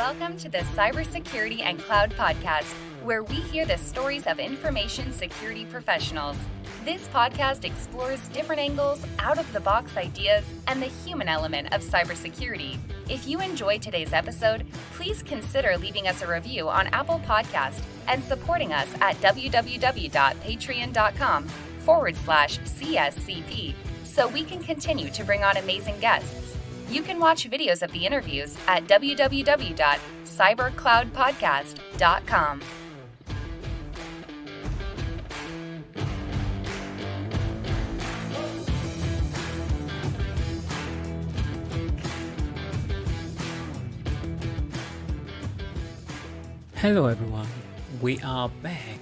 Welcome to the Cybersecurity and Cloud Podcast, where we hear the stories of information security professionals. This podcast explores different angles, out-of-the-box ideas, and the human element of cybersecurity. If you enjoyed today's episode, please consider leaving us a review on Apple Podcast and supporting us at www.patreon.com/CSCP so we can continue to bring on amazing guests. You can watch videos of the interviews at www.cybercloudpodcast.com. Hello everyone, we are back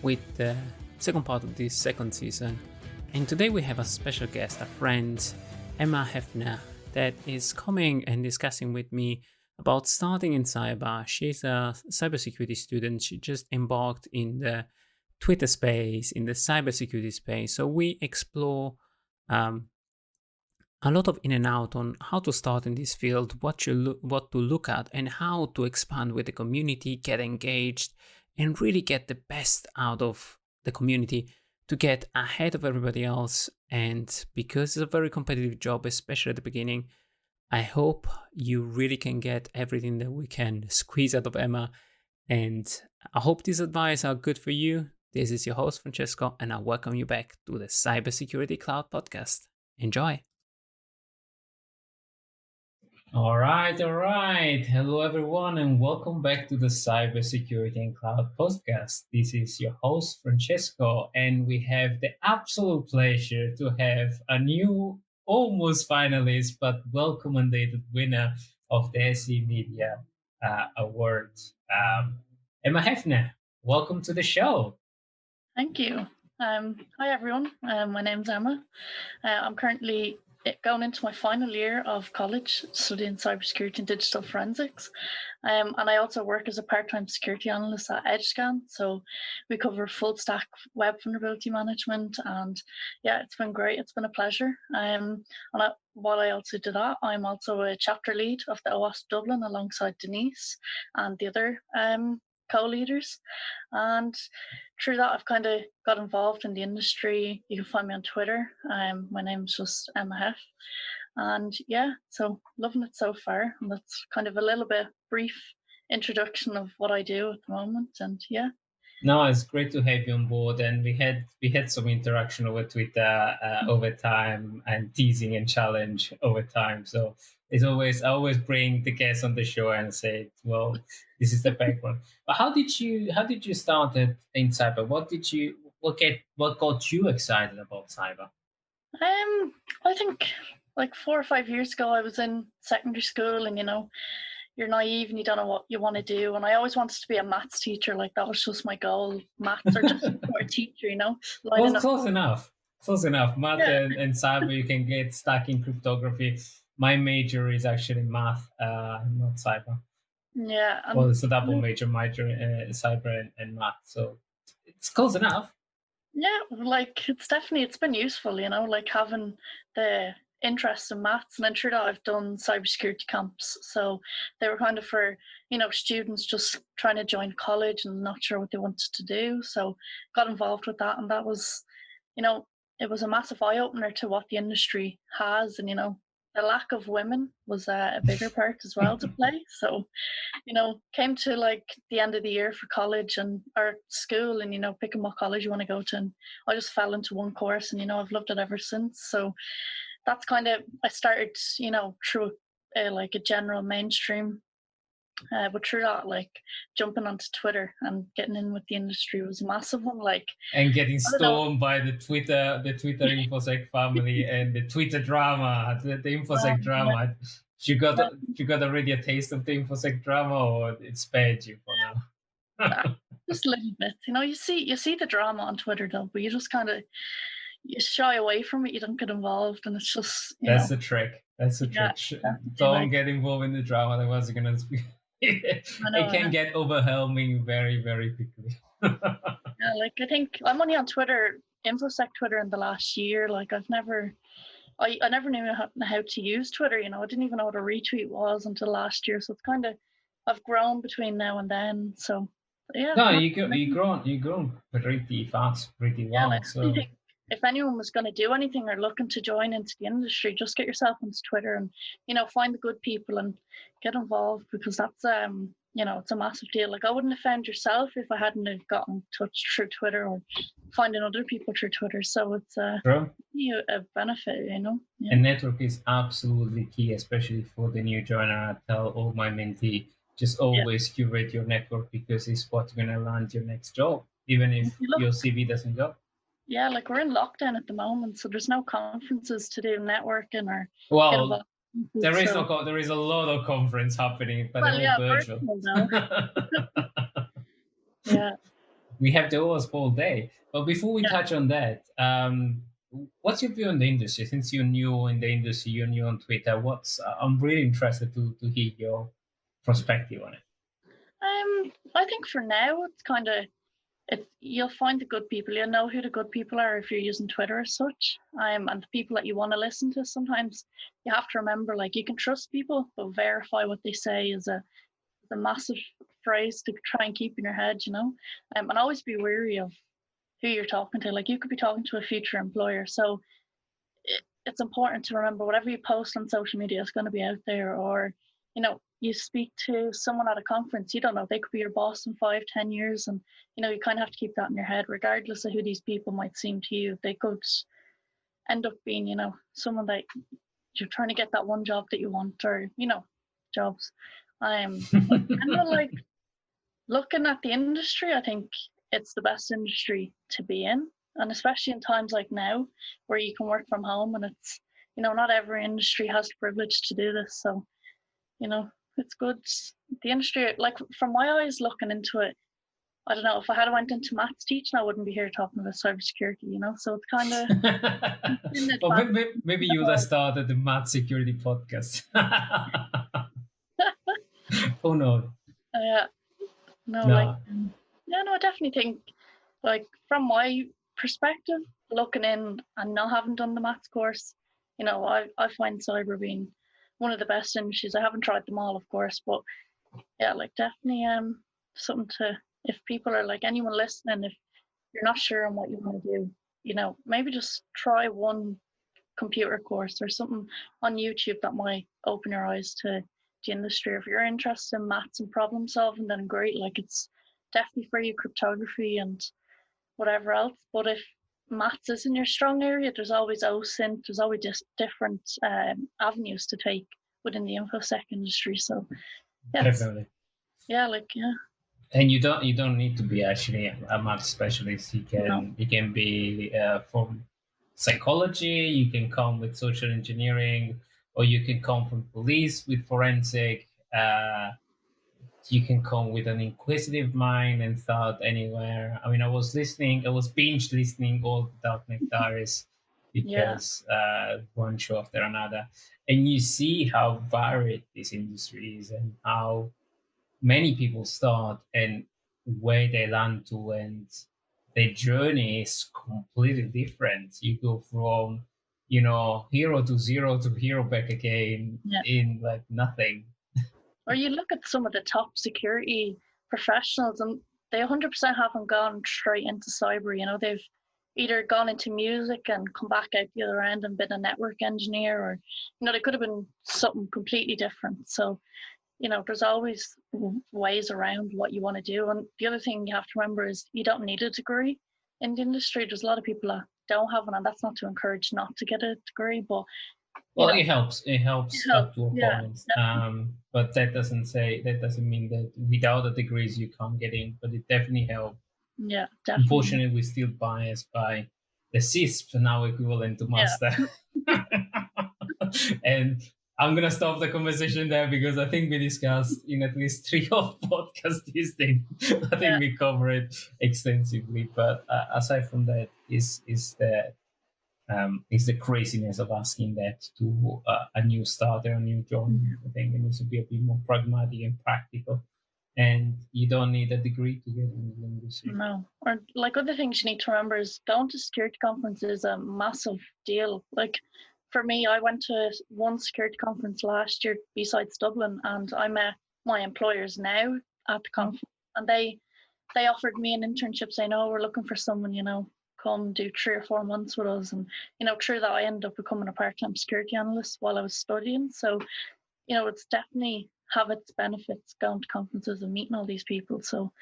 with the second part of this second season, and today we have a special guest, a friend, Emma Heffernan, that is coming and discussing with me about starting in cyber. She's a cybersecurity student. She just embarked in the Twitter space, in the cybersecurity space. So we explore a lot of in and out on how to start in this field, what to look at, and how to expand with the community, get engaged, and really get the best out of the community to get ahead of everybody else. And because it's a very competitive job, especially at the beginning, I hope you really can get everything that we can squeeze out of Emma. And I hope these advice are good for you. This is your host, Francesco, and I welcome you back to the Cybersecurity Cloud Podcast. Enjoy. All right. Hello, everyone, and welcome back to the Cybersecurity and Cloud Podcast. This is your host, Francesco, and we have the absolute pleasure to have a new, almost finalist, but well-commended winner of the SE Media Award, Emma Heffernan. Welcome to the show. Thank you. Hi, everyone. My name's Emma. I'm currently going into my final year of college studying cybersecurity and digital forensics. And I also work as a part-time security analyst at EdgeScan. So we cover full stack web vulnerability management. And yeah, it's been great. It's been a pleasure. While I also do that, I'm also a chapter lead of the OWASP Dublin alongside Denise and the other co-leaders. And through that, I've kind of got involved in the industry. You can find me on Twitter. My name's just Emma Heff. And yeah, so loving it so far. And that's kind of a little bit brief introduction of what I do at the moment. And yeah. No, it's great to have you on board, and we had some interaction over Twitter over time, and teasing and challenge over time. So I always bring the guests on the show and say, well, this is the background. But how did you start in cyber? What got you excited about cyber? I think like 4 or 5 years ago, I was in secondary school, and you're naive and you don't know what you want to do. And I always wanted to be a maths teacher. Like that was just my goal, maths or just a teacher, Well, close enough. Math and cyber, you can get stuck in cryptography. My major is actually math, not cyber. Yeah. Well, it's a double major, cyber and math. So it's close enough. Yeah, like it's been useful, like having the interest in maths. And then through that, I've done cybersecurity camps. So they were kind of for, students just trying to join college and not sure what they wanted to do. So got involved with that. And that was, it was a massive eye opener to what the industry has. And, the lack of women was a bigger part as well to play. So, came to like the end of the year for college and our school and, picking what college you want to go to. And I just fell into one course and, I've loved it ever since. So that's kind of, I started, through like a general mainstream, but through that, like jumping onto Twitter and getting in with the industry was a massive one. And getting stormed by the Twitter InfoSec family and the Twitter drama, the InfoSec drama. Yeah. You got already a taste of the InfoSec drama, or it spared you for now? Just a little bit. You see the drama on Twitter though, but you just kind of you shy away from it. You don't get involved, and it's just that's the trick. That's the trick. Don't get involved in the drama. Otherwise, you're gonna. It can get overwhelming very, very quickly. Yeah, like I think I'm only on Twitter, InfoSec Twitter, in the last year. Like I never knew how to use Twitter. I didn't even know what a retweet was until last year. So it's kind of I've grown between now and then. So yeah. No, you grown pretty fast, pretty Yeah, well. like, I So think if anyone was going to do anything or looking to join into the industry, just get yourself onto Twitter and find the good people and get involved, because that's it's a massive deal. Like, I wouldn't have found yourself if I hadn't have gotten in touch through Twitter or finding other people through Twitter. So it's true. a benefit, Yeah. And network is absolutely key, especially for the new joiner. I tell all my mentee, just always curate your network, because it's what's going to land your next job, even if your CV doesn't go. Yeah, like, we're in lockdown at the moment, so there's no conferences to do networking or. Well, there is a lot of conference happening, but they're all virtual. Yeah. We have the hours all day. But before we touch on that, what's your view on the industry? Since you're new in the industry, you're new on Twitter. I'm really interested to hear your perspective on it. I think for now it's kind of, you'll find the good people. You'll know who the good people are if you're using Twitter as such. And the people that you want to listen to. Sometimes you have to remember, like, you can trust people, but verify what they say is a massive phrase to try and keep in your head, and always be wary of who you're talking to. Like, you could be talking to a future employer, so it's important to remember whatever you post on social media is going to be out there. Or you speak to someone at a conference, you don't know, they could be your boss in 5-10 years, and you kind of have to keep that in your head. Regardless of who these people might seem to you, they could end up being someone that you're trying to get that one job that you want, or jobs. Like, looking at the industry, I think it's the best industry to be in, and especially in times like now where you can work from home, and it's not every industry has the privilege to do this. So it's good. The industry, like, from my eyes looking into it, I don't know, if I had went into maths teaching, I wouldn't be here talking about cybersecurity, so it's kind of well, maybe you would have started the math security podcast. Oh no. Yeah. No, like, I definitely think, like, from my perspective, looking in and not having done the maths course, I find cyber being one of the best industries. I haven't tried them all, of course, but yeah, like, definitely something to, if people are, like, anyone listening, if you're not sure on what you want to do, maybe just try one computer course or something on YouTube that might open your eyes to the industry. If you're interested in maths and problem solving, then great. Like, it's definitely for you, cryptography and whatever else. But if maths isn't your strong area, there's always OSINT, there's always just different avenues to take within the infosec industry. So definitely. Yeah. And you don't need to be actually a math specialist. You can be from psychology, you can come with social engineering, or you can come from police with forensic. You can come with an inquisitive mind and start anywhere. I mean, I was binge listening all the Darknet Diaries, because one show after another, and you see how varied this industry is and how many people start and where they land to, and their journey is completely different. You go from hero to zero to hero back again in like nothing. Or you look at some of the top security professionals, and they 100% haven't gone straight into cyber. They've either gone into music and come back out the other end and been a network engineer, or they could have been something completely different. So there's always ways around what you want to do. And the other thing you have to remember is you don't need a degree in the industry. There's a lot of people that don't have one, and that's not to encourage not to get a degree, but it helps. It helps up to a point. But that doesn't mean that without the degrees you can't get in. But it definitely helps. Yeah, definitely. Unfortunately, we're still biased by the CISP, now equivalent to master. And I'm gonna stop the conversation there, because I think we discussed in at least 3 of podcasts this thing. I think we cover it extensively. But aside from that, is the craziness of asking that to a new starter, a new joiner. I think it needs to be a bit more pragmatic and practical. And you don't need a degree to get into the industry. No. Or, like, other things you need to remember is going to security conferences is a massive deal. Like, for me, I went to one security conference last year besides Dublin, and I met my employers now at the conference, and they offered me an internship, saying, "Oh, we're looking for someone, come do 3 or 4 months with us." And through that, I ended up becoming a part-time security analyst while I was studying. So it's definitely have its benefits going to conferences and meeting all these people. So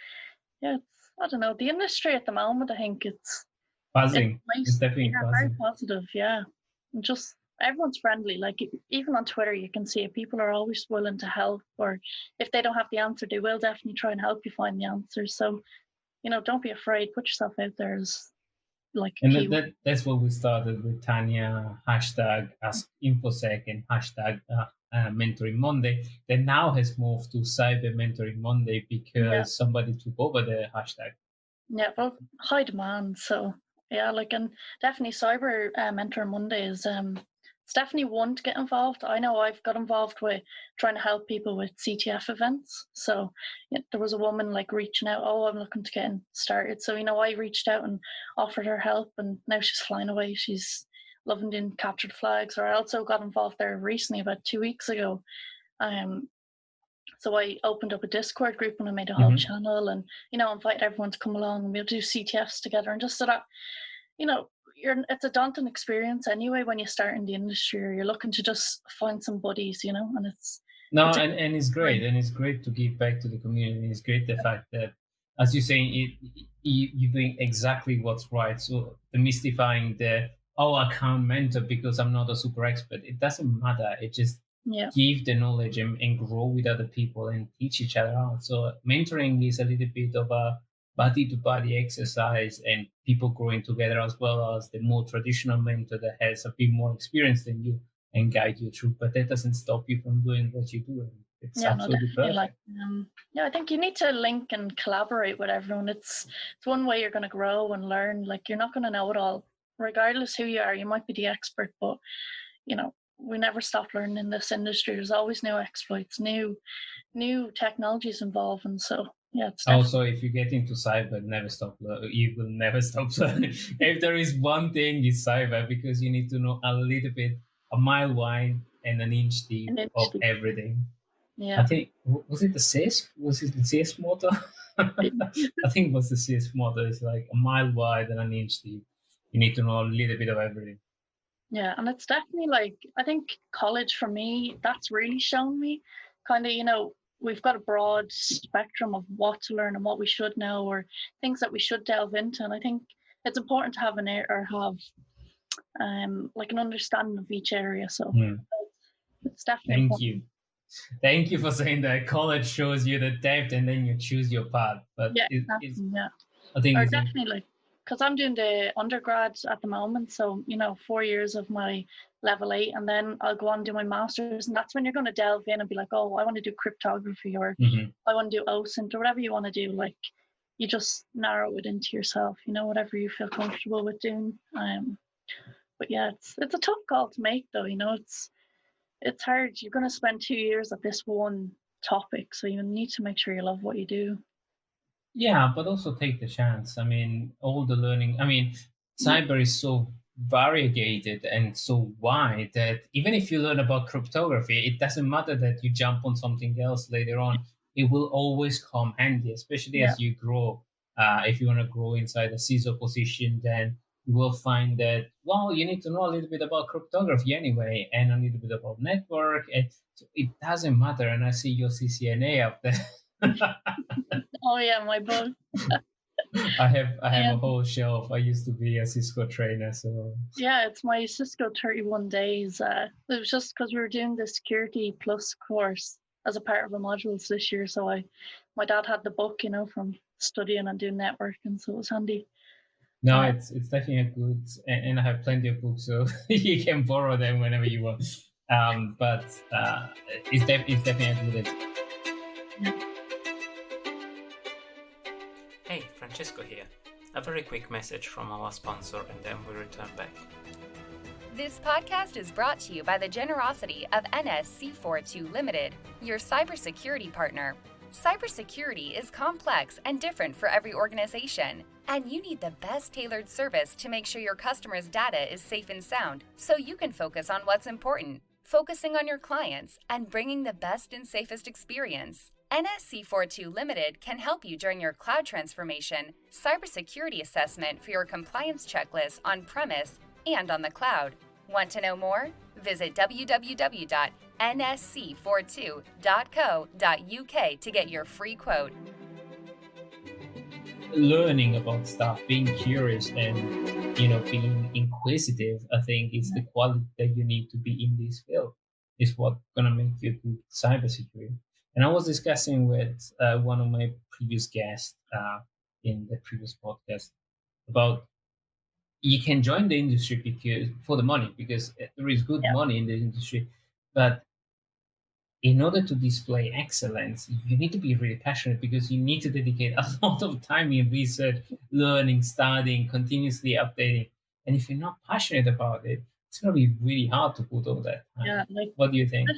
yeah, I don't know, the industry at the moment, I think it's buzzing. It's definitely very buzzing. positive. Yeah, and just everyone's friendly. Like even on Twitter, you can see it. People are always willing to help, or if they don't have the answer, they will definitely try and help you find the answer. So don't be afraid. Put yourself out there as like a And that's what we started with Tanya, hashtag AskInfoSec and hashtag Mentoring Monday. That now has moved to Cyber Mentoring Monday because somebody took over the hashtag. Yeah, well, high demand. So yeah, and definitely Cyber Mentor Monday is it's definitely one to get involved. I know I've got involved with trying to help people with CTF events. So there was a woman reaching out, "Oh, I'm looking to get started." So I reached out and offered her help, and now she's flying away. She's loving doing captured flags. Or I also got involved there recently, about 2 weeks ago. So I opened up a Discord group and I made a whole channel, and invited everyone to come along, and we'll do CTFs together. And just so that it's a daunting experience anyway when you start in the industry, or you're looking to just find some buddies, and it's and it's great, and it's great to give back to the community. It's great the fact that, as you're saying, you're doing exactly what's right. So demystifying I can't mentor because I'm not a super expert. It doesn't matter. It just give the knowledge and grow with other people and teach each other out. So mentoring is a little bit of a body-to-body exercise, and people growing together, as well as the more traditional mentor that has a bit more experience than you and guide you through. But that doesn't stop you from doing what you do. It's absolutely perfect. I think you need to link and collaborate with everyone. It's one way you're going to grow and learn. You're not going to know it all, regardless who you are. You might be the expert, but we never stop learning in this industry. There's always new exploits, new technologies involved, and so it's also, if you get into cyber, never stop. You will never stop learning. If there is one thing, it's cyber, because you need to know a little bit, a mile wide and an inch deep of everything. Yeah. I think was it the CS motto? I think it was the CS motto. It's like a mile wide and an inch deep. You need to know a little bit of everything. Yeah, and it's definitely I think college for me, that's really shown me kind of, we've got a broad spectrum of what to learn and what we should know, or things that we should delve into. And I think it's important to have an understanding of each area. So it's definitely important. Thank you for saying that. College shows you the depth, and then you choose your path. But I think it's definitely because I'm doing the undergrad at the moment, so 4 years of my level 8, and then I'll go on and do my master's, and that's when you're going to delve in and be like, "Oh, I want to do cryptography," or "I want to do OSINT," or whatever you want to do. You just narrow it into yourself, whatever you feel comfortable with doing. But yeah, it's a tough call to make, though. It's hard. You're going to spend 2 years at this one topic, so you need to make sure you love what you do. Yeah, but also take the chance. I mean, all the learning. I mean, cyber is so variegated and so wide that even if you learn about cryptography, it doesn't matter that you jump on something else later on. It will always come handy, especially as you grow. If you want to grow inside a CISO position, then you will find that, you need to know a little bit about cryptography anyway, and a little bit about network. And so it doesn't matter. And I see your CCNA up there. Oh yeah, my book. I have a whole shelf. I used to be a Cisco trainer, so yeah, it's my Cisco 31 days. It was just because we were doing the Security Plus course as a part of the modules this year. So my dad had the book, from studying and doing networking, so it was handy. No, it's definitely a good, and I have plenty of books, so you can borrow them whenever you want. But it's definitely a good. Hey, Francesco here. A very quick message from our sponsor, and then we return back. This podcast is brought to you by the generosity of NSC42 Limited, your cybersecurity partner. Cybersecurity is complex and different for every organization, and you need the best tailored service to make sure your customers' data is safe and sound, so you can focus on what's important, focusing on your clients and bringing the best and safest experience. NSC42 Limited can help you during your cloud transformation, cybersecurity assessment for your compliance checklist on premise and on the cloud. Want to know more? Visit www.nsc42.co.uk to get your free quote. Learning about stuff, being curious, and being inquisitive, I think is the quality that you need to be in this field. Is what gonna make you good cybersecurity. And I was discussing with one of my previous guests in the previous podcast about you can join the industry because for the money, because there is good Yeah. money in the industry, but in order to display excellence, you need to be really passionate because you need to dedicate a lot of time in research, learning, studying, continuously updating. And if you're not passionate about it, it's going to be really hard to put all that time. Yeah, What do you I think?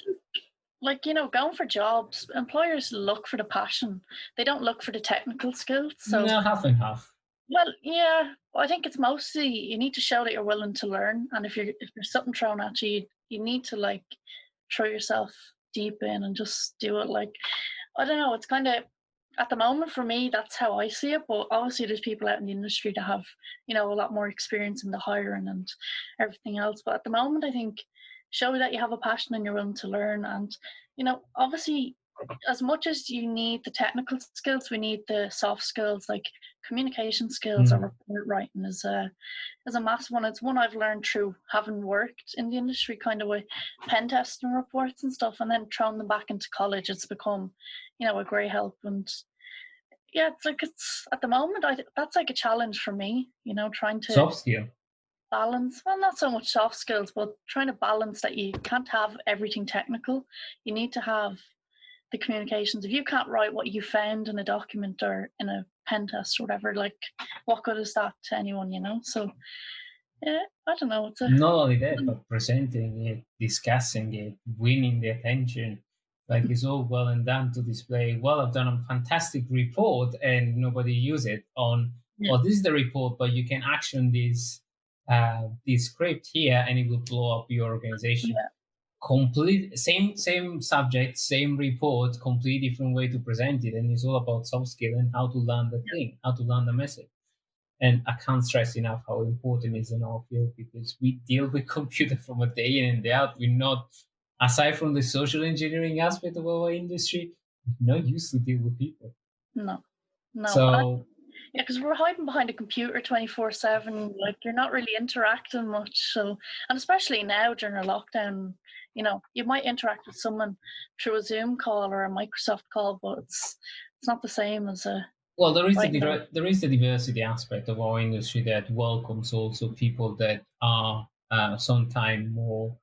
think, going for jobs, employers look for the passion. They don't look for the technical skills. So No, half and half. Well, yeah, I think it's mostly you need to show that you're willing to learn, and if there's something thrown at you, you need to throw yourself deep in and just do it. I don't know, it's kind of at the moment for me that's how I see it. But obviously, there's people out in the industry that have a lot more experience in the hiring and everything else. But at the moment, I think show that you have a passion and you're willing to learn, and obviously as much as you need the technical skills, we need the soft skills like communication skills or report writing is a massive one. It's one I've learned through having worked in the industry, kind of with pen testing reports and stuff, and then thrown them back into college. It's become, a great help. And yeah, it's at the moment that's like a challenge for me. Trying to Soft skill. balance. Well, not so much soft skills, but trying to balance that you can't have everything technical. You need to have the communications. If you can't write what you found in a document or in a pen test or whatever, what good is that to anyone, So, yeah, I don't know. Not only that, but presenting it, discussing it, winning the attention. It's all well and done to display, well, I've done a fantastic report and nobody use it on, well, this is the report, but you can action this script here and it will blow up your organization. Yeah. Complete same subject, same report, completely different way to present it, and it's all about soft skill and how to learn the thing, how to learn the message. And I can't stress enough how important it is in our field because we deal with computer from a day in and day out. We're not, aside from the social engineering aspect of our industry, we're not used to deal with people. No. So yeah, because we're hiding behind a computer 24/7. You're not really interacting much. So, and especially now during a lockdown, you might interact with someone through a Zoom call or a Microsoft call, but it's not the same as a. Well, there is the diversity aspect of our industry that welcomes also people that are sometimes more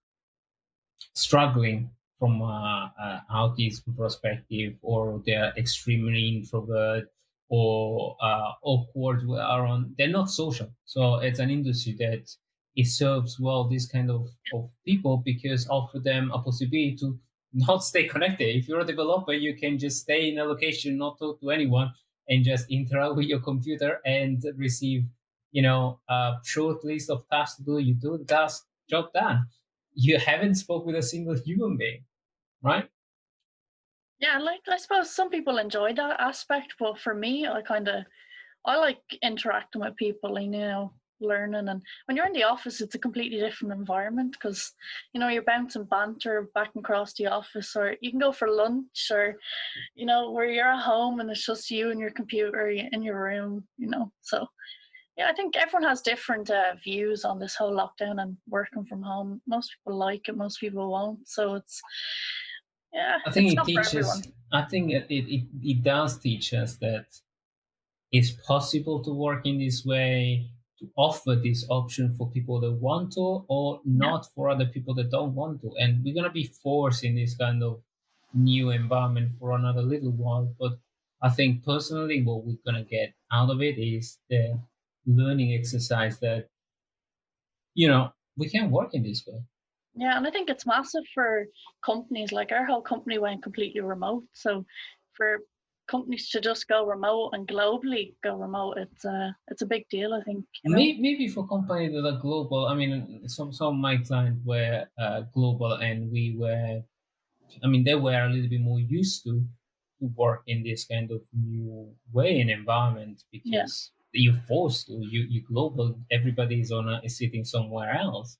struggling from autism perspective, or they're extremely introvert or awkward around. They're not social, so it's an industry that it serves well this kind of people because offer them a possibility to not stay connected. If you're a developer, you can just stay in a location, not talk to anyone, and just interact with your computer and receive a short list of tasks to do. You do the task, job done. You haven't spoke with a single human being, right? Yeah, I suppose some people enjoy that aspect, but for me, I like interacting with people and learning. And when you're in the office, it's a completely different environment because you're bouncing banter back and across the office, or you can go for lunch, or where you're at home and it's just you and your computer in your room. So yeah, I think everyone has different views on this whole lockdown and working from home. Most people like it, most people won't. So I think it's it not teaches. for everyone. I think it does teach us that it's possible to work in this way, to offer this option for people that want to, or not for other people that don't want to. And we're gonna be forced in this kind of new environment for another little while. But I think personally, what we're gonna get out of it is the learning exercise that we can work in this way. Yeah, and I think it's massive for companies. Like our whole company went completely remote. So for companies to just go remote and globally go remote, it's a big deal, I think. Maybe for companies that are global. I mean, some of my clients were global, and we were. I mean, they were a little bit more used to. to work in this kind of new way and environment Yeah. because you're forced to. You global. Everybody is sitting somewhere else.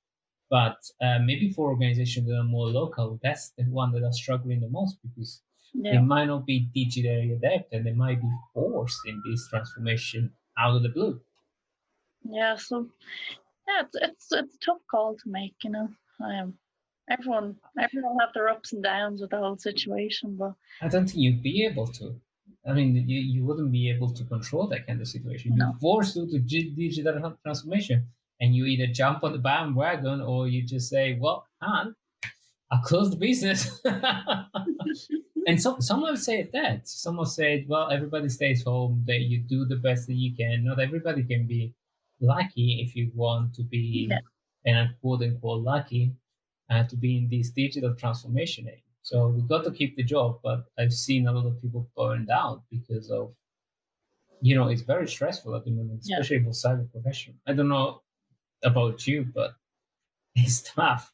But maybe for organizations that are more local, that's the one that are struggling the most because they Yeah. might not be digitally adept and they might be forced in this transformation out of the blue. Yeah. So yeah, it's a tough call to make, you know. Everyone will have their ups and downs with the whole situation, but I don't think you'd be able to. I mean, you wouldn't be able to control that kind of situation. You're no. forced to digital transformation, and you either jump on the bandwagon or you just say, "Well, I'll close the business." And some have said that. Some have said, "Well, everybody stays home. That you do the best that you can. Not everybody can be lucky if you want to be, Yeah. and I'm quote unquote lucky, to be in this digital transformation age. So we got to keep the job, but I've seen a lot of people burned out because of, it's very stressful at the moment, Yeah. especially for cyber professional. I don't know about you, but it's tough.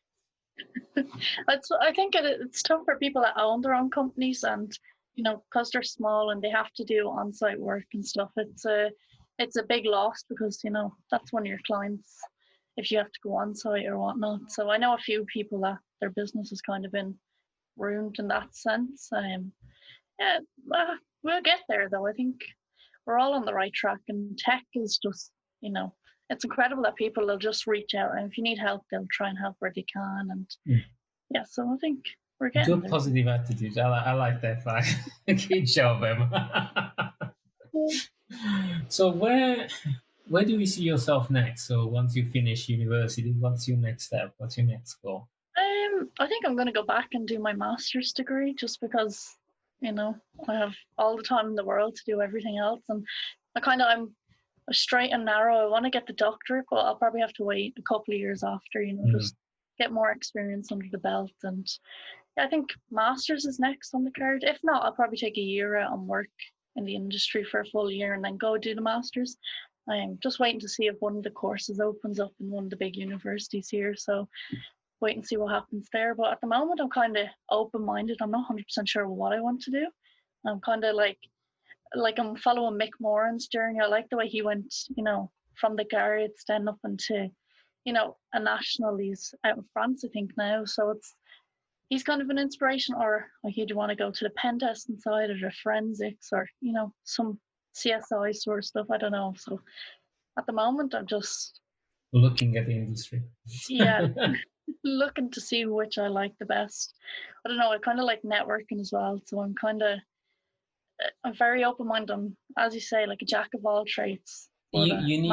I think it's tough for people that own their own companies, and you know, because they're small and they have to do on-site work and stuff. It's a big loss because, you know, that's one of your clients if you have to go on site or whatnot. So I know a few people that their business has kind of been ruined in that sense. Yeah, we'll get there though. I think we're all on the right track, and tech is just, you know, it's incredible that people will just reach out, and if you need help, they'll try and help where they can. And yeah, so I think we're getting Good there. positive attitude. I like that fact. Good job, Emma. So where do you see yourself next? So once you finish university, what's your next step? What's your next goal? I think I'm going to go back and do my master's degree just because, you know, I have all the time in the world to do everything else. And I'm straight and narrow. I want to get the doctorate, but I'll probably have to wait a couple of years after, you know, just get more experience under the belt. And yeah, I think master's is next on the card. If not, I'll probably take a year out and work in the industry for a full year and then go do the master's. I'm just waiting to see if one of the courses opens up in one of the big universities here. So wait and see what happens there. But at the moment, I'm kind of open-minded. I'm not 100% sure what I want to do. I'm kind of like I'm following Mick Moran's journey. I like the way he went, you know, from the Guards then up into, you know, a national. He's out in France, I think now. So he's kind of an inspiration. Or like, do you want to go to the pen testing side or the forensics or, you know, some CSI sort of stuff? I don't know. So at the moment, I'm just looking at the industry. Yeah, looking to see which I like the best. I don't know. I kind of like networking as well. So I'm very open minded. I'm, as you say, like a jack of all trades. But You need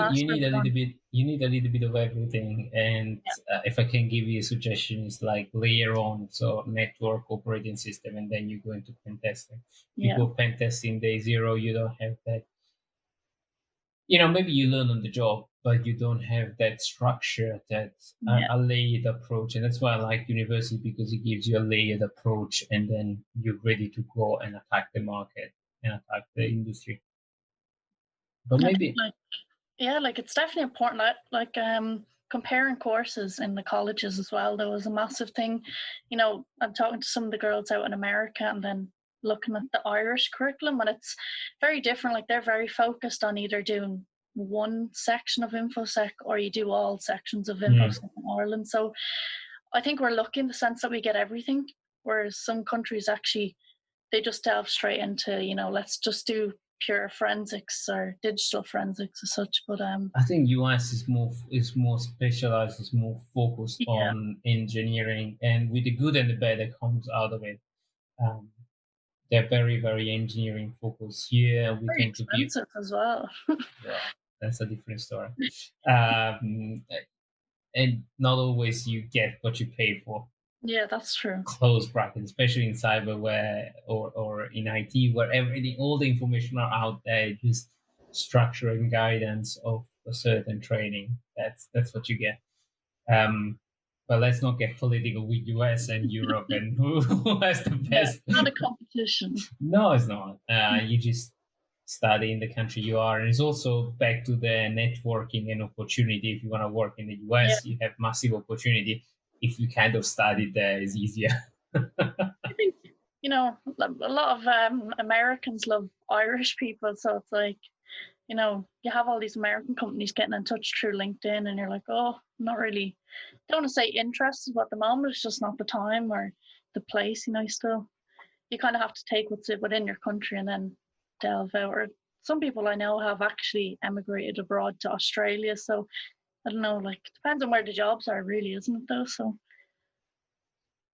a little bit of everything, and yeah. if I can give you a suggestion, it's like layer on so network operating system, and then you go into pen testing. You go pen testing day zero, you don't have that. You know, maybe you learn on the job, but you don't have that structure, that a layered approach, and that's why I like university, because it gives you a layered approach, and then you're ready to go and attack the market and attack the industry. But maybe. Like it's definitely important. Comparing courses in the colleges as well, there was a massive thing. You know, I'm talking to some of the girls out in America and then looking at the Irish curriculum, and it's very different. Like they're very focused on either doing one section of InfoSec or you do all sections of InfoSec in Ireland. So I think we're lucky in the sense that we get everything, whereas some countries actually they just delve straight into, you know, let's just do pure forensics or digital forensics as such. But I think US is more specialized, is more focused on engineering, and with the good and the bad that comes out of it. They're very, very engineering focused. Here we very tend to be expensive as well. Well, that's a different story. And not always you get what you pay for. Yeah, that's true. Close bracket, especially in cyber where or in IT where all the information are out there, just structure and guidance of a certain training. That's what you get. But let's not get political with US and Europe and who has the best. Yeah, not a competition. No, it's not. You just study in the country you are, and it's also back to the networking and opportunity. If you want to work in the US, you have massive opportunity. If you kind of study there, it's easier. I think, you know, a lot of Americans love Irish people, so it's like, you know, you have all these American companies getting in touch through LinkedIn, and you're like, oh, not really, don't want to say interested, but at the moment it's just not the time or the place. You know, you kind of have to take what's within your country and then delve out. Or some people I know have actually emigrated abroad to Australia, so I don't know, like, it depends on where the jobs are, really, isn't it, though? So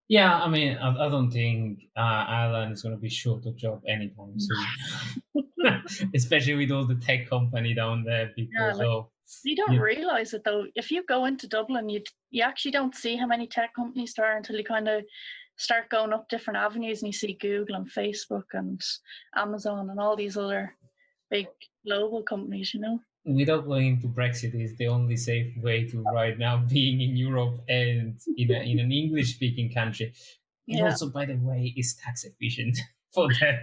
Yeah, I mean, I don't think Ireland is going to be short of job anytime soon, especially with all the tech company down there yeah, because like, of you don't you realize it though. If you go into Dublin, you actually don't see how many tech companies there are until you kind of start going up different avenues and you see Google and Facebook and Amazon and all these other big global companies. You know? without going into Brexit is the only safe way to right now being in Europe and in an English speaking country. And Yeah, also, by the way, is tax efficient for them.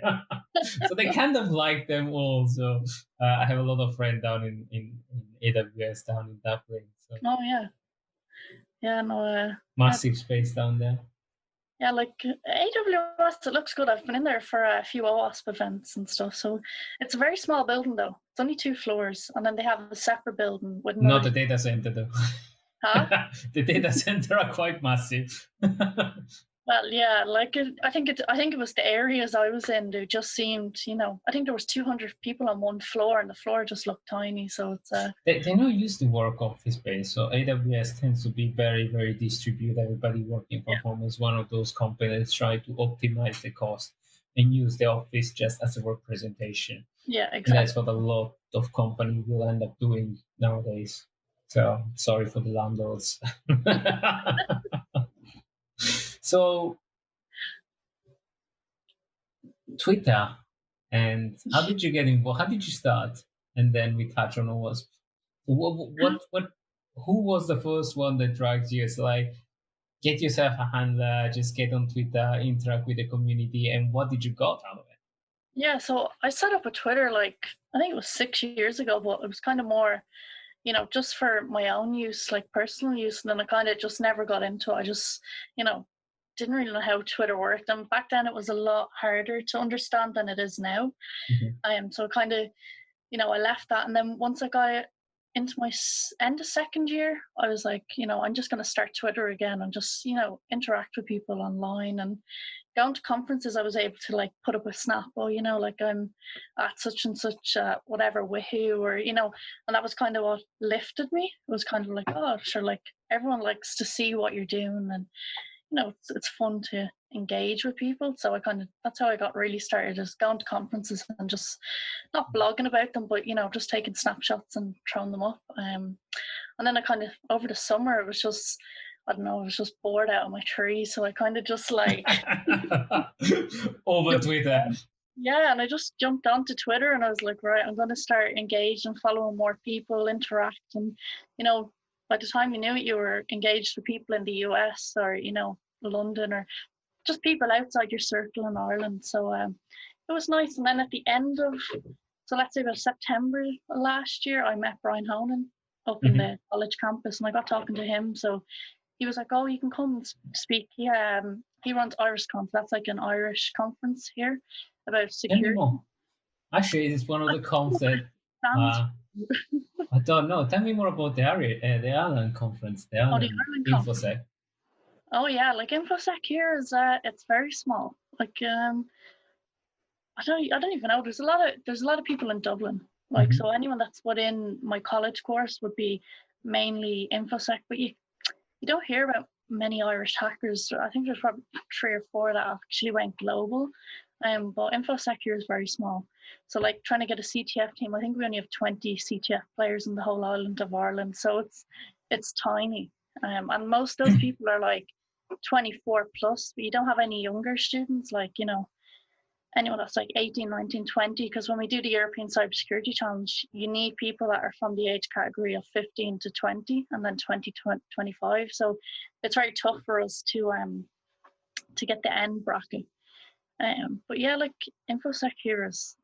So they kind of like them all. So I have a lot of friends down in AWS down in Dublin. So oh yeah, yeah, no, yeah, massive space down there. yeah. Like AWS, it looks good. I've been in there for a few OWASP events and stuff. So it's a very small building though. It's only 2 floors, and then they have a separate building with Not another. the data center though. Huh? The data center are quite massive. Well, yeah, like I think it was the areas I was in. They just seemed, you know, I think there was 200 people on one floor, and the floor just looked tiny. So it's They not used to work office space, so AWS tends to be very, very distributed. Everybody working from yeah, home is one of those companies try to optimize the cost and use the office just as a representation. yeah, And that's exactly. what a lot of companies will end up doing nowadays. So sorry for the landlords. So Twitter, and how did you get involved? How did you start? And then we touch on was who was the first one that dragged you? It's like get yourself a handler, just get on Twitter, interact with the community, and what did you got out of it? Yeah, so I set up a Twitter like I think it was 6 years ago, but it was kind of more, you know, just for my own use, like personal use. And then I kind of just never got into it. I just, you know, didn't really know how Twitter worked. And back then it was a lot harder to understand than it is now. Mhm. So kind of, you know, I left that. And then once I got into my end of second year, I was like, you know, I'm just going to start Twitter again and just, you know, interact with people online. And going to conferences, I was able to like put up a snap, oh, you know, like I'm at such and such, whatever, Wahoo, or, you know, and that was kind of what lifted me. It was kind of like, oh, sure, like everyone likes to see what you're doing. And you know, it's fun to engage with people. So that's how I got really started, is going to conferences and just not blogging about them, but you know, just taking snapshots and throwing them up. And then I kind of over the summer, it was just, I don't know, I was just bored out of my tree, so I kind of just like Over Twitter. yeah, and I just jumped onto Twitter and I was like, right, I'm going to start engaged and following more people, interact, and you know, by the time you knew it, you were engaged with people in the US or you know London or just people outside your circle in Ireland. So it was nice. And then at the end of, so let's say about September last year, I met Brian Honan up in Mhm. the college campus, and I got talking to him. So he was like, "Oh, you can come and speak." He runs IrishConf. That's like an Irish conference here about Tell me security. more. Actually, it's one of the comps that Stands uh, I don't know. Tell me more about the Ireland conference, the oh, the Ireland Ireland conference. InfoSec. Oh yeah, like InfoSec here is it's very small. Like I don't even know. There's a lot of people in Dublin. Like Mhm. so anyone that's within my college course would be mainly InfoSec, but you don't hear about many Irish hackers. I think there's probably 3 or 4 that actually went global. But InfoSec here is very small. So like trying to get a CTF team, I think we only have 20 CTF players in the whole island of Ireland. So it's tiny. And most of those people are like 24 plus, but you don't have any younger students, like, you know, anyone that's like 18, 19, 20. Because when we do the European Cybersecurity Challenge, you need people that are from the age category of 15 to 20 and then 20 to 25. So it's very tough for us to get the end bracket. But yeah, like InfoSec here it's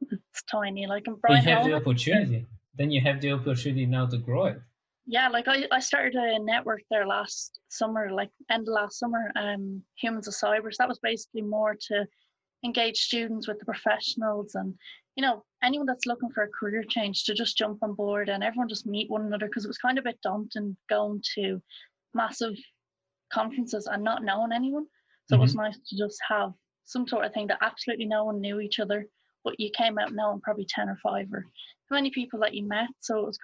tiny. Like in But you Brian have the Holman, opportunity. Then you have the opportunity now to grow it. yeah, like I started a network there last summer, like end of last summer, Humans of Cyber. So that was basically more to engage students with the professionals, and anyone that's looking for a career change to just jump on board and everyone just meet one another, because it was kind of a bit daunting going to massive conferences and not knowing anyone. So it was nice to just have some sort of thing that absolutely no one knew each other, but you came out knowing probably 10 or 5 or how many people that you met. So it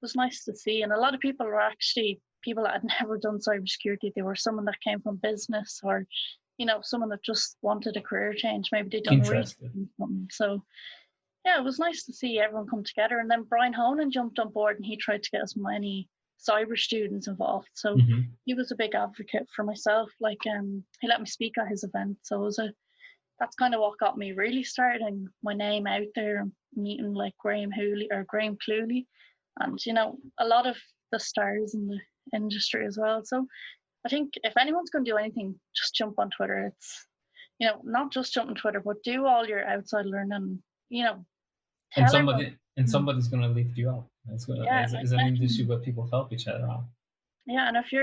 was nice to see. And a lot of people were actually people that had never done cybersecurity. They were someone that came from business, or someone that just wanted a career change. Maybe they'd done research or something. So yeah, it was nice to see everyone come together. And then Brian Honan jumped on board and he tried to get as many cyber students involved. So he was a big advocate for myself. Like he let me speak at his event. So that's kind of what got me really starting my name out there, meeting like Graham Cluley, and a lot of the stars in the industry as well. So I think if anyone's going to do anything, just jump on Twitter. It's not just jump on Twitter, but do all your outside learning. And somebody's going to lift you up. It's an industry where people help each other out. Yeah, and if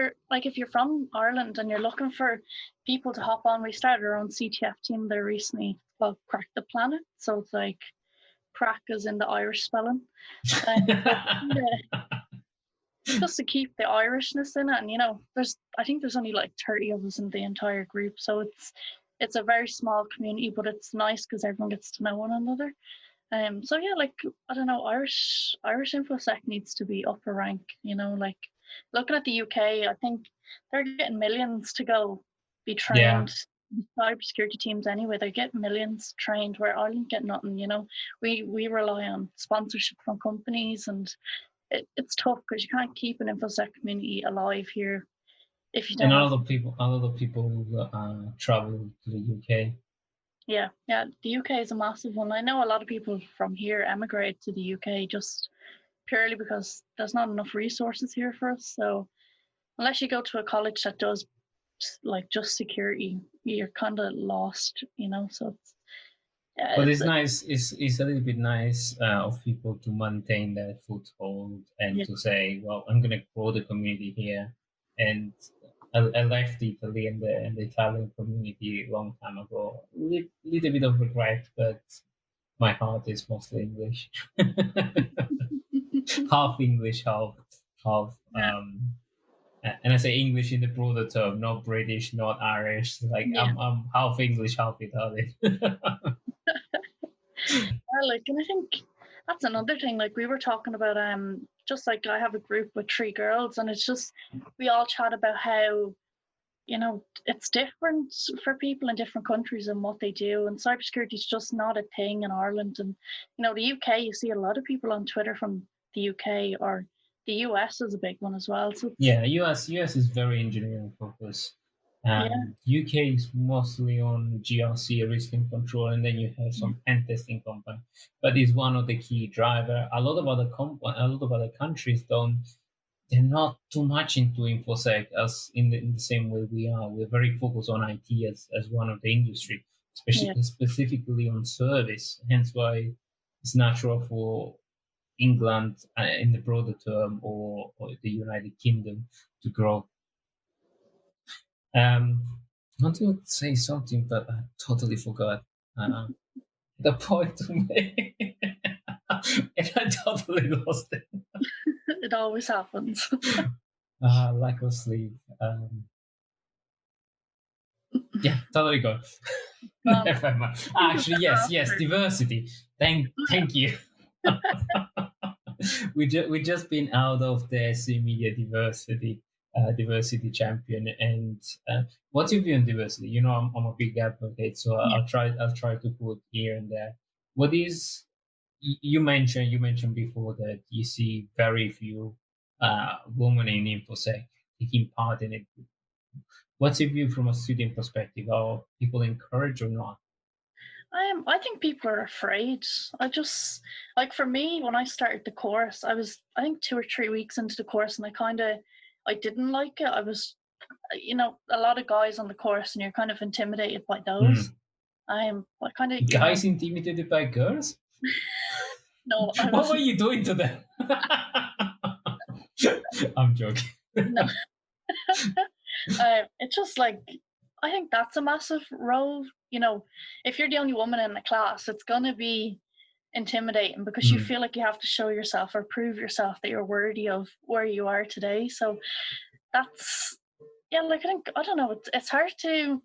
you're from Ireland and you're looking for people to hop on, we started our own CTF team there recently called Crack the Planet. So it's like crack is in the Irish spelling. Just to keep the Irishness in it, and I think there's only like 30 of us in the entire group, so it's a very small community, but it's nice because everyone gets to know one another. So yeah, like I don't know, Irish InfoSec needs to be up a rank. Like looking at the UK, I think they're getting millions to go be trained. Cybersecurity teams anyway, they get millions trained, where Ireland get nothing. We rely on sponsorship from companies, and it's tough because you can't keep an InfoSec community alive here if you don't. And a lot of people travel to the UK. Yeah, the UK is a massive one. I know a lot of people from here emigrate to the UK just purely because there's not enough resources here for us. So unless you go to a college that does like just security, you're kind of lost, So but it's nice. It's a little bit nice of people to maintain their foothold and to say, well, I'm going to grow the community here. And I left Italy and the Italian community a long time ago. Little bit of regret, but my heart is mostly English. Half English, half. And I say English in the broader term, not British, not Irish. Like I'm half English, half Italian. And I think that's another thing. Like we were talking about, just like I have a group with 3 girls, and it's just we all chat about how it's different for people in different countries and what they do, and cybersecurity is just not a thing in Ireland. And the UK, you see a lot of people on Twitter from the UK, or the US is a big one as well. So US is very engineering focused. UK is mostly on GRC, risk and control, and then you have some pen testing company. But it's one of the key driver. A lot of other countries don't. They're not too much into InfoSec as in the same way we are. We're very focused on IT as one of the industry, specifically on service. Hence why it's natural for England in the broader term or the United Kingdom to grow. I want to say something, but I totally forgot the point to make. And I totally lost it. It always happens. Lack of sleep. Yeah, totally good. Actually, yes, diversity. Thank you. we just been out of the SE Media diversity champion, and what's your view on diversity? I'm a big advocate, so I'll try to put here and there. What is you mentioned before that you see very few women in InfoSec taking part in it. What's your view from a student perspective? Are people encouraged or not? I think people are afraid. I just, like for me, when I started the course, I was, I think 2 or 3 weeks into the course, and I didn't like it. I was, a lot of guys on the course, and you're kind of intimidated by those. Guys intimidated by girls? No. What were you doing to them? I'm joking. No. It's just like, I think that's a massive role, if you're the only woman in the class, it's going to be intimidating because you feel like you have to show yourself or prove yourself that you're worthy of where you are today. So that's, yeah, like I don't know, it's hard to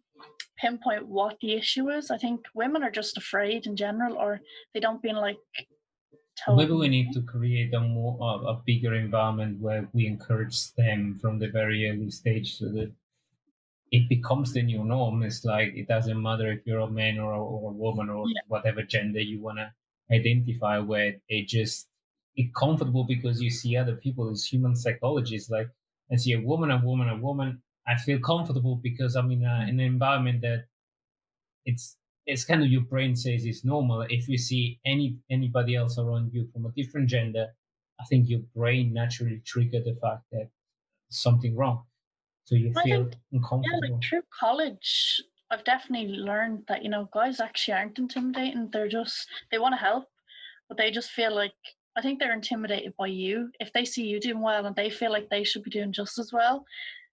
pinpoint what the issue is. I think women are just afraid in general, or they don't being like told. Maybe we need to create a bigger environment where we encourage them from the very early stage, so that it becomes the new norm. It's like it doesn't matter if you're a man or a woman or whatever gender you want to identify with. It's comfortable because you see other people. It's human psychology. It's like I see a woman, a woman, a woman. I feel comfortable because I'm in an environment that it's kind of your brain says it's normal. If you see anybody else around you from a different gender, I think your brain naturally trigger the fact that something wrong. So you feel uncomfortable. Yeah, like through college, I've definitely learned that, guys actually aren't intimidating. They want to help, but they just feel like, I think they're intimidated by you. If they see you doing well and they feel like they should be doing just as well,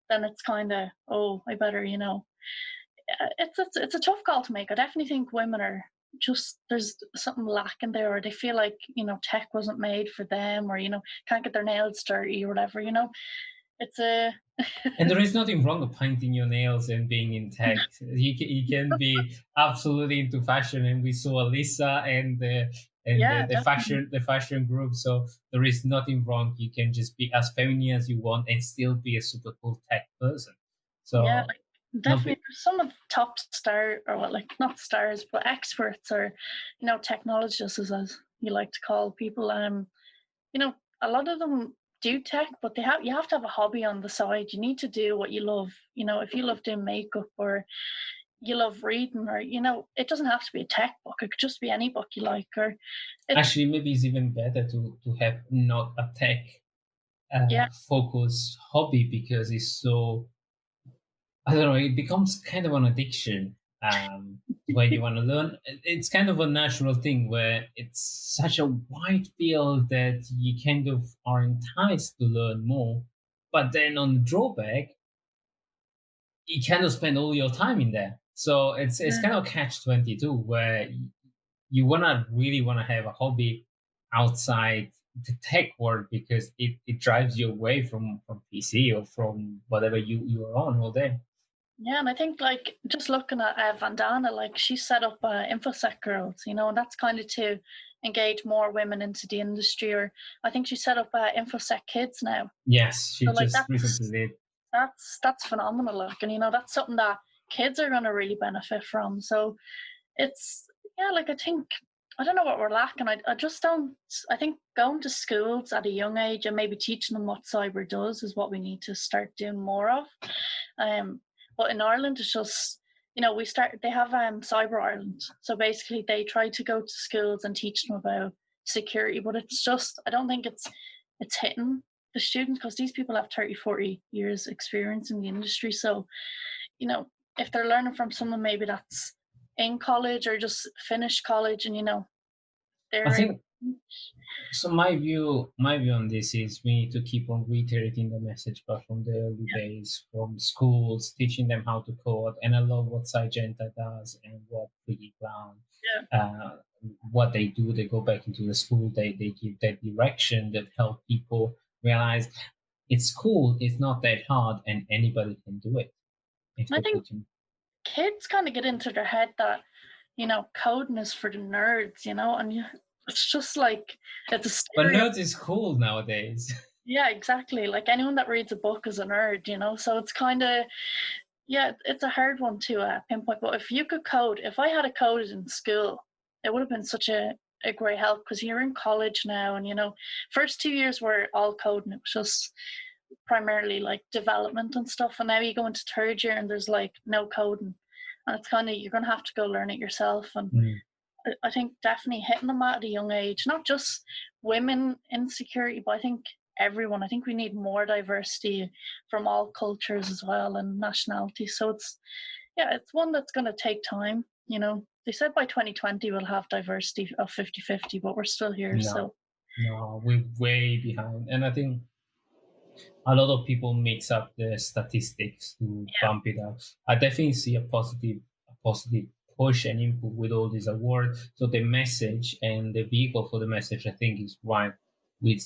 then it's kind of, oh, I better, it's a tough call to make. I definitely think women are just, there's something lacking there, or they feel like, tech wasn't made for them, or, can't get their nails dirty or whatever, it's a and there is nothing wrong with painting your nails and being in tech. You can be absolutely into fashion, and we saw Alyssa and the fashion group. So there is nothing wrong. You can just be as feminine as you want and still be a super cool tech person. So yeah, like, definitely some of the top not stars, but experts, or technologists, as you like to call people. A lot of them do tech, but you have to have a hobby on the side. You need to do what you love. If you love doing makeup, or you love reading, or it doesn't have to be a tech book. It could just be any book you like. Or actually, maybe it's even better to have not a tech focus hobby, because it's so, I don't know, it becomes kind of an addiction. Where you want to learn, it's kind of a natural thing where it's such a wide field that you kind of are enticed to learn more. But then on the drawback, you kind of spend all your time in there. So it's kind of catch-22, where you really want to have a hobby outside the tech world, because it drives you away from PC or from whatever you are on all day. Yeah, and I think, like, just looking at Vandana, like, she set up InfoSec Girls, and that's kind of to engage more women into the industry. Or I think she set up InfoSec Kids now. Yes, she so, like, just recently did. That's phenomenal, like, and that's something that kids are going to really benefit from. So it's, like, I don't know what we're lacking. I just don't. I think going to schools at a young age and maybe teaching them what cyber does is what we need to start doing more of. But in Ireland, it's just, they have Cyber Ireland. So basically they try to go to schools and teach them about security, but it's just, I don't think it's hitting the students, because these people have 30, 40 years experience in the industry. So, if they're learning from someone maybe that's in college or just finished college, and, they're... I think, so my view on this is we need to keep on reiterating the message, but from the early days, from schools, teaching them how to code. And I love what Syngenta does and what Freaky Clown, what they do. They go back into the school, they give that direction that help people realize it's cool, it's not that hard, and anybody can do it. I think kids kind of get into their head that, coding is for the nerds, and it's just like, it's a stereotype. But nerds is cool nowadays. Yeah, exactly. Like, anyone that reads a book is a nerd, so it's kind of, it's a hard one to pinpoint. But if you could code, if I had a code in school, it would have been such a great help, because you're in college now, and first 2 years were all coding. It was just primarily like development and stuff, and now you go into third year and there's like no coding, and it's kind of, you're gonna have to go learn it yourself. And I think definitely hitting them at a young age, not just women in security, but I think everyone. I think we need more diversity from all cultures as well, and nationalities. So it's one that's going to take time. They said by 2020 we'll have diversity of 50-50, but we're still here. No, we're way behind. And I think a lot of people mix up the statistics to bump it up. I definitely see a positive push and input with all these awards. So the message and the vehicle for the message, I think, is right. We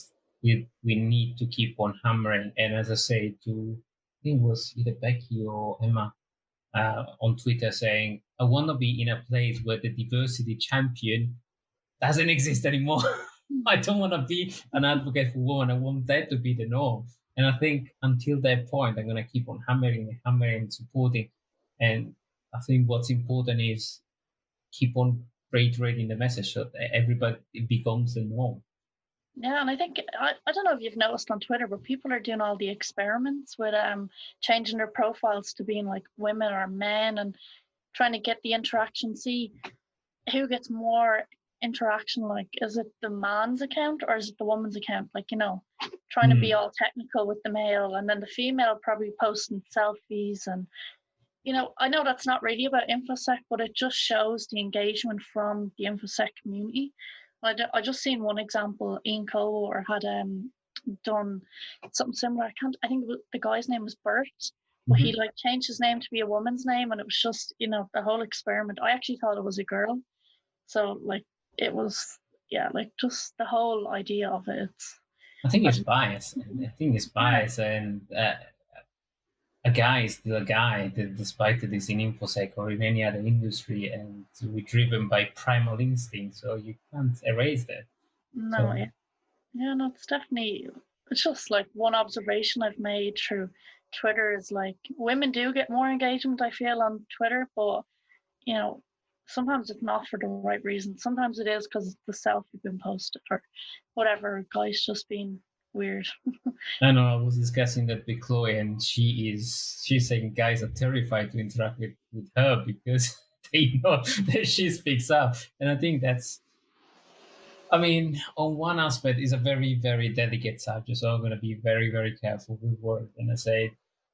need to keep on hammering. And as I say, I think it was either Becky or Emma on Twitter saying, I want to be in a place where the diversity champion doesn't exist anymore. I don't want to be an advocate for women. I want that to be the norm. And I think until that point, I'm going to keep on hammering, supporting. And I think what's important is keep on reiterating the message so that everybody it becomes the norm. Yeah, and I think I don't know if you've noticed on Twitter, but people are doing all the experiments with changing their profiles to being like women or men and trying to get the interaction, see who gets more interaction. Like, is it the man's account or is it the woman's account? Like, trying to be all technical with the male, and then the female probably posting selfies. And I know that's not really about infosec, but it just shows the engagement from the infosec community. I just seen one example. Ian Cole had done something similar. I think the guy's name was Bert, but he like changed his name to be a woman's name, and it was just the whole experiment. I actually thought it was a girl, so like it was like just the whole idea of it. I think it's bias. And a guy is still a guy, despite it is in infosec or in any other industry, and we're driven by primal instinct. So you can't erase that. No, no, it's definitely. It's just like one observation I've made through Twitter is like women do get more engagement, I feel, on Twitter, but sometimes it's not for the right reason. Sometimes it is because the selfie been posted or whatever. Guys just being weird. I know. I was discussing that with Chloe, and she's saying guys are terrified to interact with her because they know that she speaks up. And I think that's, I mean, on one aspect, is a very, very delicate subject, so I'm going to be very, very careful with words. And I say,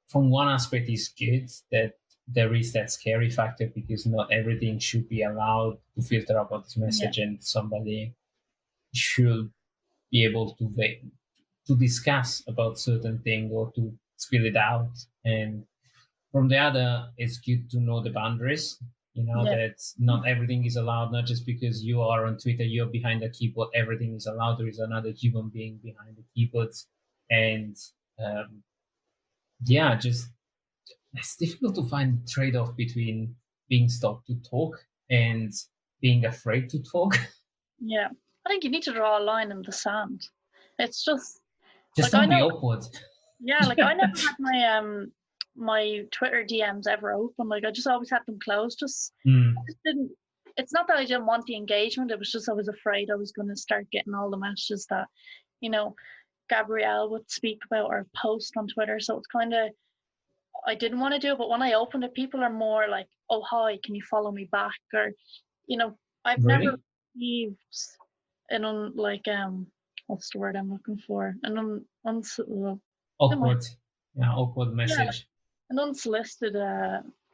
from one aspect, it's good that there is that scary factor because not everything should be allowed to filter about this message, and somebody should be able to discuss about certain thing or to spill it out. And from the other, it's good to know the boundaries. That not everything is allowed, not just because you are on Twitter, you're behind the keyboard, everything is allowed. There is another human being behind the keyboards. And just it's difficult to find the trade-off between being stopped to talk and being afraid to talk. Yeah. I think you need to draw a line in the sand. It's just like, don't be awkward. Yeah, like I never had my Twitter DMs ever open. Like I just always had them closed. I just didn't. It's not that I didn't want the engagement. It was just I was afraid I was going to start getting all the messages that, Gabrielle would speak about or post on Twitter. So it's kind of I didn't want to do it. But when I opened it, people are more like, "Oh hi, can you follow me back?" Or, I've never received an what's the word I'm looking for? Awkward. Awkward message. An unsolicited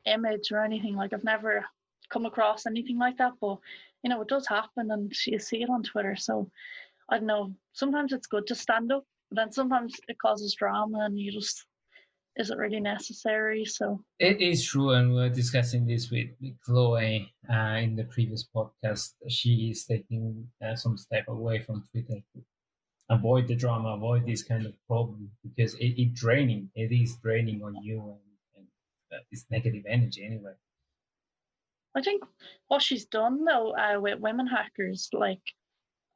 image or anything. Like I've never come across anything like that, but it does happen, and you see it on Twitter. So I don't know. Sometimes it's good to stand up, but then sometimes it causes drama, and you just is it really necessary? So it is true, and we were discussing this with Chloe in the previous podcast. She is taking some step away from Twitter to avoid the drama, avoid this kind of problem, because it is draining on you, and it's negative energy anyway. I think what she's done though with women hackers, like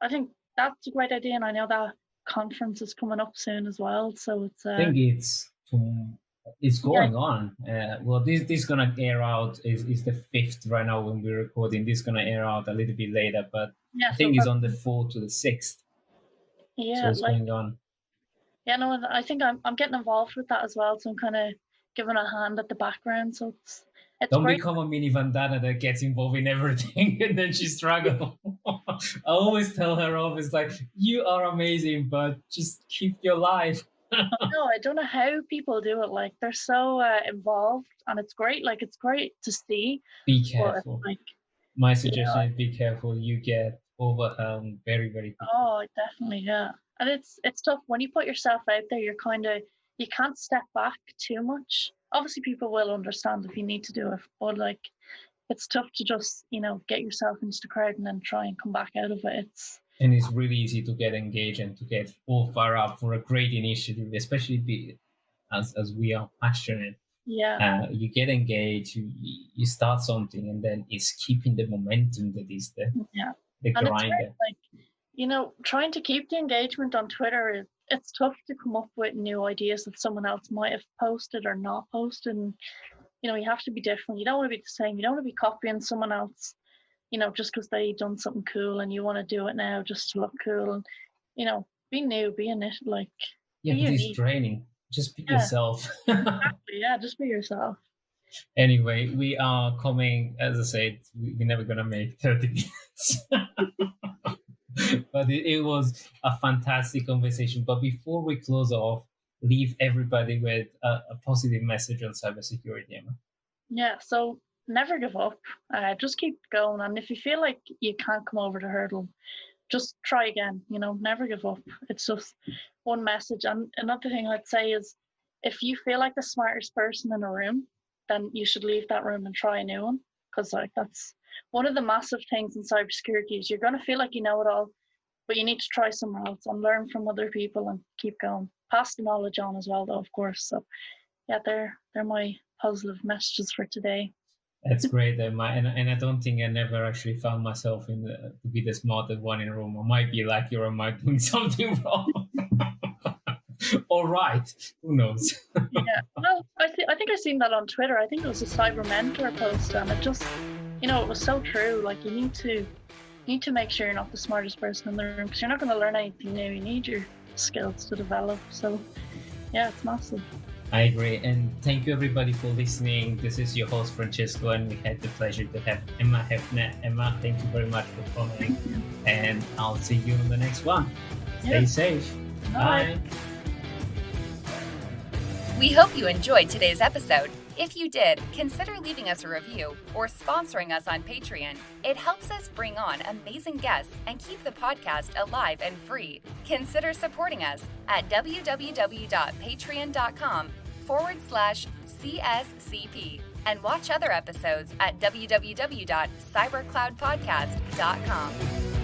I think that's a great idea, and I know that conference is coming up soon as well. So it's I think it's going on. Well, this gonna air out is the 5th right now when we're recording. This gonna air out a little bit later, but I think it's on the 4th to the 6th. Yeah, so it's going on. Yeah, no, I think I'm getting involved with that as well. So I'm kind of giving a hand at the background. So it's don't great. Become a mini Vandana that gets involved in everything and then she struggles. I always tell her off, it's like, you are amazing, but just keep your life. No, I don't know how people do it. Like they're so involved, and it's great. Like it's great to see. Be careful. But, my suggestion is be careful. You get overwhelmed very, very quickly. Oh, definitely, yeah. And it's tough when you put yourself out there. You can't step back too much. Obviously, people will understand if you need to do it, but like it's tough to just, get yourself into the crowd and then try and come back out of it. And it's really easy to get engaged and to get all fired up for a great initiative, especially as we are passionate. Yeah. You get engaged, you start something, and then it's keeping the momentum that is the And grinder. it's like, trying to keep the engagement on Twitter, it's tough to come up with new ideas that someone else might have posted or not posted. And, you have to be different. You don't want to be the same. You don't want to be copying someone else, just because they done something cool and you want to do it now just to look cool. And, be new, be in it. Like, yeah, but it's draining. Just be yourself. Exactly. Yeah, just be yourself. Anyway, we are coming, as I said, we're never going to make 30 minutes. But it was a fantastic conversation. But before we close off, leave everybody with a positive message on cybersecurity, Emma. Yeah, so never give up. Just keep going. And if you feel like you can't come over the hurdle, just try again. Never give up. It's just one message. And another thing I'd say is, if you feel like the smartest person in a room, then you should leave that room and try a new one. Because that's one of the massive things in cybersecurity is you're going to feel like you know it all, but you need to try somewhere else and learn from other people and keep going. Pass the knowledge on as well, though, of course. So, yeah, they're my positive messages for today. That's great, Emma. And I don't think I never actually found myself to be the smartest one in the room. I might be like you, or I might be doing something wrong. All right, who knows? Yeah, well, I think I seen that on Twitter. I think it was a Cyber Mentor post, and it just, it was so true. Like, you need to make sure you're not the smartest person in the room, because you're not going to learn anything new. You need your skills to develop. So, yeah, it's massive. I agree, and thank you everybody for listening. This is your host Francesco, and we had the pleasure to have Emma Heffernan. Emma, thank you very much for coming, and I'll see you in the next one. Stay safe. Bye. We hope you enjoyed today's episode. If you did, consider leaving us a review or sponsoring us on Patreon. It helps us bring on amazing guests and keep the podcast alive and free. Consider supporting us at www.patreon.com/CSCP and watch other episodes at www.cybercloudpodcast.com.